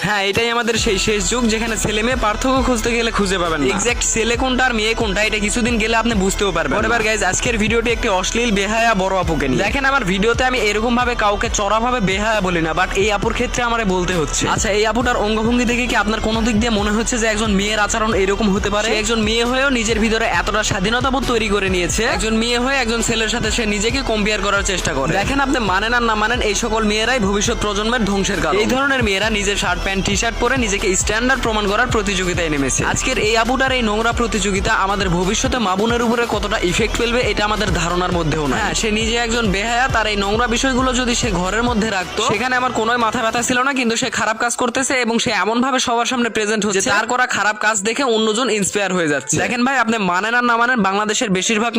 হ্যাঁ, এটাই আমাদের সেই শেষ যুগ যেখানে ছেলে মেয়ে পার্থক্য খুঁজতে গেলে খুঁজে পাবেন না। এক্সাক্ট ছেলে কোনটা আর মেয়ে কোনটা এটা কিছুদিন গেলে আপনি বুঝতেও পারবেন। এবার গাইজ, আজকের ভিডিওটি একটি অশ্লীল বেহায়া বড় আপুকে নিয়ে। দেখেন, আমার ভিডিওতে আমি এরকম ভাবে কাউকে চড়াভাবে বেহায়া বলি না, বাট এই আপুর ক্ষেত্রে আমারে বলতে হচ্ছে। আচ্ছা, এই আপুটার অঙ্গভঙ্গি দেখে কি আপনার কোনো দিক দিয়ে মনে হচ্ছে যে একজন মেয়ের আচরণ এরকম হতে পারে? একজন মেয়ে হয়েও নিজের ভিতরে এতটা স্বাধীনতা বোধ তৈরি করে নিয়েছে, একজন মেয়ে হয়ে একজন ছেলের সাথে সে নিজেকে কম্পেয়ার করার চেষ্টা করে। দেখেন, আপনি মানেন আর না মানেন, এই সকল মেয়েরাই ভবিষ্যৎ প্রজন্মের ধ্বংসের কারণ। এই ধরনের মেয়েরা নিজের শার্ট প্যান্ট টি শার্ট পরে নিজেকে স্ট্যান্ডার্ড প্রমাণ করার প্রতিযোগিতায় নেমেছে। আজকের এই আপুটার এই নোংরা প্রতিযোগিতা আমাদের ভবিষ্যতে মা বোনের উপরে কতটা ইফেক্ট ফেলবে এটা আমাদের ধারণার মধ্যেও না। হ্যাঁ, সে নিজে একজন বেহায়া, তার এই নোংরা বিষয়গুলো যদি সে ঘরের মধ্যে রাখতো সেখানে আমার কোনো মাথা ব্যথা ছিল না, কিন্তু সে খারাপ কাজ করতেছে এবং সে এমন ভাবে সবার সামনে প্রেজেন্ট হচ্ছে তার করা খারাপ কাজ দেখে অন্যজন ইন্সপায়ার হয়ে যাচ্ছে। দেখেন ভাই, আপনি মানেন আর না মানেন, বাংলাদেশের বেশিরভাগ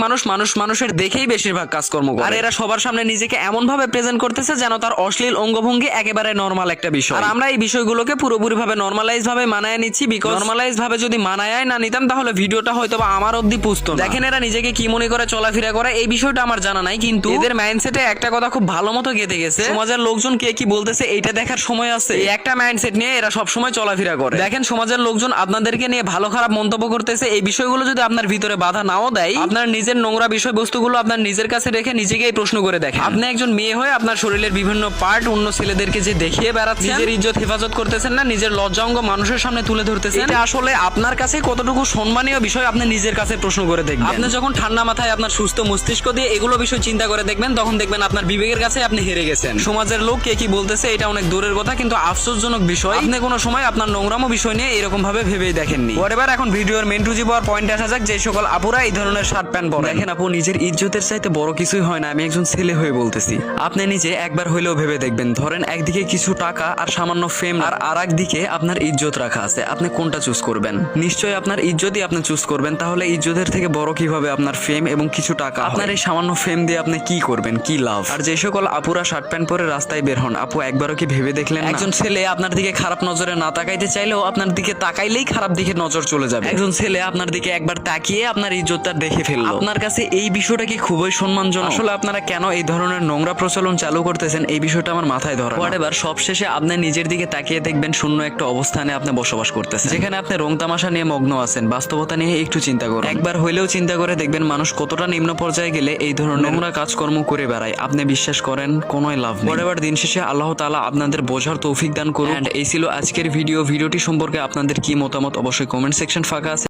মানুষের দেখেই বেশিরভাগ কাজকর্ম করে, আর এরা সবার সামনে নিজেকে এমন ভাবে প্রেজেন্ট করতেছে যেন তার অশ্লীল অঙ্গভঙ্গি একেবারে নরমাল একটা বিষয়। আর আমরা এই বিষয়গুলোকে পুরোপুরি ভাবে নরমালাইজ ভাবে মানায় নিচ্ছি, বিকজ নরমালাইজ ভাবে যদি মানায় না নিতাম তাহলে ভিডিওটা হয়তো বা আমার অবধি পুষতো না। দেখেন, এরা নিজেকে কি মনে করে চলাফেরা করে এই বিষয়টা আমার জানা নাই, কিন্তু এদের মাইন্ডসেটে একটা কথা খুব ভালো মতো গেঁথে গেছে, সমাজের লোকজন কে কি বলতেছে এইটা দেখার সময় আছে। এই একটা মাইন্ডসেট নিয়ে এরা সব সময় চলাফেরা করে। দেখেন, সমাজের লোকজন আপনাদেরকে নিয়ে ভালো খারাপ মন্তব্য করতেছে, এই বিষয়গুলো যদি আপনার ভিতরে বাধা নাও দেয়, আপনার নিজের নোংরা বিষয়বস্তুগুলো আপনার নিজের কাছে রেখে নিজেকেই প্রশ্ন করে দেখেন, আপনি একজন মেয়ে হয়ে আপনার শরীরের বিভিন্ন পার্ট অন্য ছেলেদেরকে যে দেখিয়ে বেড়াচ্ছেন, নিজের ইজ্জত হেফাজত করতেছেন না, নিজের লজ্জা অঙ্গ মানুষের সামনে তুলে ধরতেছেন, এটা আসলে আপনার কাছে কতটুকু সম্মানীয় বিষয় আপনি নিজের কাছে প্রশ্ন করে দেখবেন। আপনি যখন ঠান্ডা মাথায় আপনার সুস্থ মস্তিষ্ক দিয়ে এগুলো বিষয় চিন্তা করে দেখবেন, তখন দেখবেন আপনার বিবেকের কাছে আপনি হেরে গেছেন। সমাজের লোক কে কি বলতেছে এটা অনেক দূরের কথা, কিন্তু আফসোসজনক বিষয় আপনি কোনো সময় আপনার নোংরামো বিষয় নিয়ে এরকম ভাবে ভেবেই দেখেননি। এবার এখন ভিডিওর মেন টু জি পাওয়ার পয়েন্ট আসা যাক, যে সকল আপুরা এই ধরনের শার্ট প্যান্ট পরে। দেখেন আপু, নিজের ইজ্জতের চাইতে বড় কিছুই হয় না, আমি একজন ছেলে হয়ে বলতেছি। আপনি নিজে একবার হইলেও ভেবে দেখবেন, ধরেন একদিকে কিছু টাকা আর সামান্য ফেম, আর আরেক দিকে আপনার ইজ্জত রাখা আছে, আপনি কোনটা চুজ করবেন? নিশ্চয়ই আপনার ইজ্জতই আপনি চুজ করবেন। তাহলে ইজ্জতের থেকে বড় কিভাবে আপনার ফেম এবং কিছু টাকা? আপনার এই সামান্য ফেম দিয়ে আপনি কি করবেন, কি লাভ? আর যে সকল আপুরা শার্ট প্যান্ট পরে রাস্তায় বের হন, আপু একবারও কি ভেবে দেখলেন একজন ছেলে আপনার দিকে খারাপ নজরে না তাকাইতে চাইলেও আপনার দিকে তাকাইলেই খারাপ দিকে নজর চলে যাবে। একজন ছেলে আপনার দিকে একবার তাকিয়ে আপনার ইজ্জতটা দেখে ফেললো, আপনার কাছে এই বিষয়টা কি খুবই সম্মানজনক? আসলে আপনারা কেন এই ধরনের নোংরা প্রচলন চালু করতেছেন এই বিষয়টা আমার মাথায় ধরে না। এবার সবশেষে আপনি নিজের দিকে তাকিয়ে দেখবেন শূন্য একটা অবস্থানে আপনি বসবাস করতেছেন, যেখানে আপনি রং তামাশা নিয়ে মগ্ন আছেন। বাস্তবতা নিয়ে একটু চিন্তা করুন, একবার হইলেও চিন্তা করে দেখবেন মানুষ কতটা নিম্ন পর্যায়ে গেলে এই ধরনের নোংরা কাজকর্ম করে বেড়ায়। আপনি বিশ্বাস করেন কোনোই লাভ নেই। এবার দিন শেষে আল্লাহ তাআলা আপনাদের বোঝার তৌফিক দান করুন। এই ছিল আজকের ভিডিওটি সম্পর্কে আপনাদের কি মতামত অবশ্যই কমেন্ট সেকশন ফাঁকা আছে।